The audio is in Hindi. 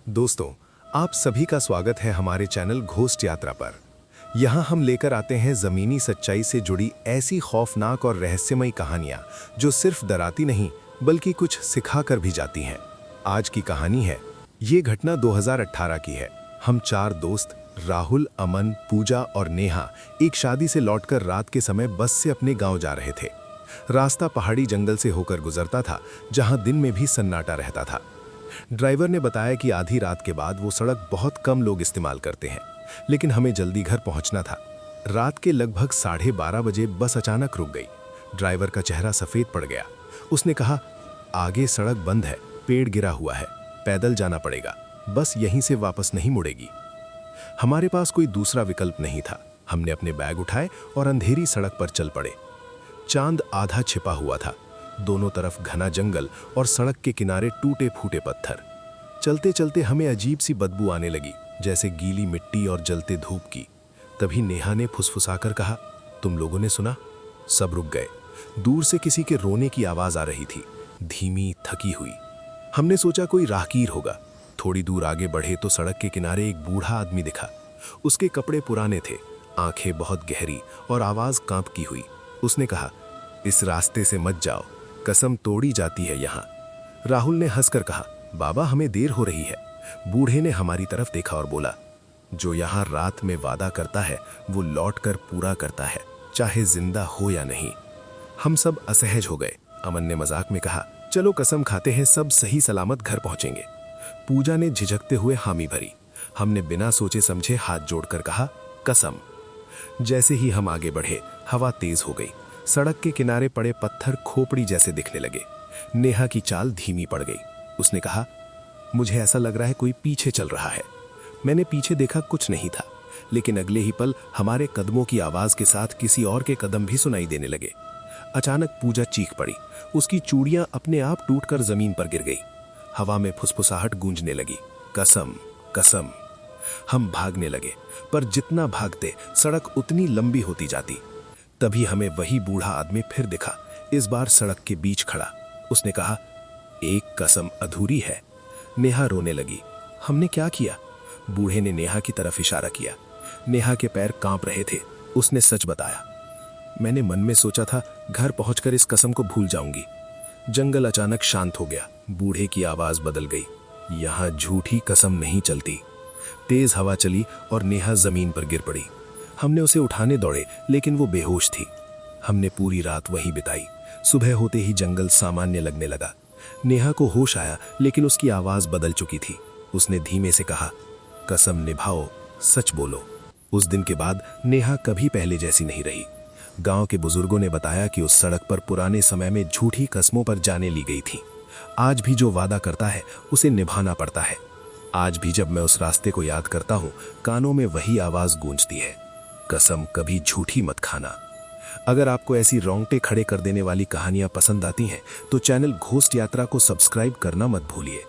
दोस्तों, आप सभी का स्वागत है हमारे चैनल घोस्ट यात्रा पर। यहाँ हम लेकर आते हैं ज़मीनी सच्चाई से जुड़ी ऐसी खौफनाक और रहस्यमयी कहानियाँ जो सिर्फ डराती नहीं बल्कि कुछ सिखा कर भी जाती हैं। आज की कहानी है, ये घटना 2018 की है। हम 4 दोस्त राहुल, अमन, पूजा और नेहा एक शादी से लौटकर रात के समय बस से अपने गाँव जा रहे थे। रास्ता पहाड़ी जंगल से होकर गुजरता था, जहाँ दिन में भी सन्नाटा रहता था। ड्राइवर ने बताया कि आधी रात के बाद वो सड़क बहुत कम लोग इस्तेमाल करते हैं, लेकिन हमें जल्दी घर पहुंचना था। रात के लगभग 12:30 बजे बस अचानक रुक गई। ड्राइवर का चेहरा सफ़ेद पड़ गया। उसने कहा, आगे सड़क बंद है, पेड़ गिरा हुआ है, पैदल जाना पड़ेगा, बस यहीं से वापस नहीं मुड़ेगी। हमारे पास कोई दूसरा विकल्प नहीं था। हमने अपने बैग उठाए और अंधेरी सड़क पर चल पड़े। चांद आधा छिपा हुआ था, दोनों तरफ घना जंगल और सड़क के किनारे टूटे फूटे पत्थर। चलते चलते हमें अजीब सी बदबू आने लगी, जैसे गीली मिट्टी और जलते धूप की। तभी नेहा ने फुसफुसाकर कहा, तुम लोगों ने सुना? सब रुक गए। दूर से किसी के रोने की आवाज आ रही थी, धीमी, थकी हुई। हमने सोचा कोई राहगीर होगा। थोड़ी दूर आगे बढ़े तो सड़क के किनारे एक बूढ़ा आदमी दिखा। उसके कपड़े पुराने थे, आंखें बहुत गहरी और आवाज कांपती हुई। उसने कहा, इस रास्ते से मत जाओ, कसम तोड़ी जाती है यहाँ। राहुल ने हंसकर कहा, बाबा हमें देर हो रही है। बूढ़े ने हमारी तरफ देखा और बोला, जो यहाँ रात में वादा करता है वो लौट कर पूरा करता है, चाहे जिंदा हो या नहीं। हम सब असहज हो गए। अमन ने मजाक में कहा, चलो कसम खाते हैं सब सही सलामत घर पहुंचेंगे। पूजा ने झिझकते हुए हामी भरी। हमने बिना सोचे समझे हाथ जोड़कर कहा, कसम। जैसे ही हम आगे बढ़े, हवा तेज हो गई। सड़क के किनारे पड़े पत्थर खोपड़ी जैसे दिखने लगे। नेहा की चाल धीमी पड़ गई। उसने कहा, मुझे ऐसा लग रहा है कोई पीछे चल रहा है। मैंने पीछे देखा, कुछ नहीं था, लेकिन अगले ही पल हमारे कदमों की आवाज के साथ किसी और के कदम भी सुनाई देने लगे। अचानक पूजा चीख पड़ी। उसकी चूड़ियां अपने आप टूटकर जमीन पर गिर गई। हवा में फुसफुसाहट गूंजने लगी, कसम कसम। हम भागने लगे, पर जितना भागते सड़क उतनी लंबी होती जाती। तभी हमें वही बूढ़ा आदमी फिर दिखा, इस बार सड़क के बीच खड़ा। उसने कहा, एक कसम अधूरी है। नेहा रोने लगी। हमने क्या किया? बूढ़े ने नेहा की तरफ इशारा किया। नेहा के पैर कांप रहे थे। उसने सच बताया, मैंने मन में सोचा था घर पहुंचकर इस कसम को भूल जाऊंगी। जंगल अचानक शांत हो गया। बूढ़े की आवाज बदल गई, यहां झूठी कसम नहीं चलती। तेज हवा चली और नेहा जमीन पर गिर पड़ी। हमने उसे उठाने दौड़े, लेकिन वो बेहोश थी। हमने पूरी रात वहीं बिताई। सुबह होते ही जंगल सामान्य लगने लगा। नेहा को होश आया, लेकिन उसकी आवाज बदल चुकी थी। उसने धीमे से कहा, कसम निभाओ, सच बोलो। उस दिन के बाद नेहा कभी पहले जैसी नहीं रही। गांव के बुजुर्गों ने बताया कि उस सड़क पर पुराने समय में झूठी कसमों पर जाने ली गई थी। आज भी जो वादा करता है उसे निभाना पड़ता है। आज भी जब मैं उस रास्ते को याद करता हूँ, कानों में वही आवाज गूंजती है, कसम कभी झूठी मत खाना। अगर आपको ऐसी रोंगटे खड़े कर देने वाली कहानियां पसंद आती हैं तो चैनल घोस्ट यात्रा को सब्सक्राइब करना मत भूलिए।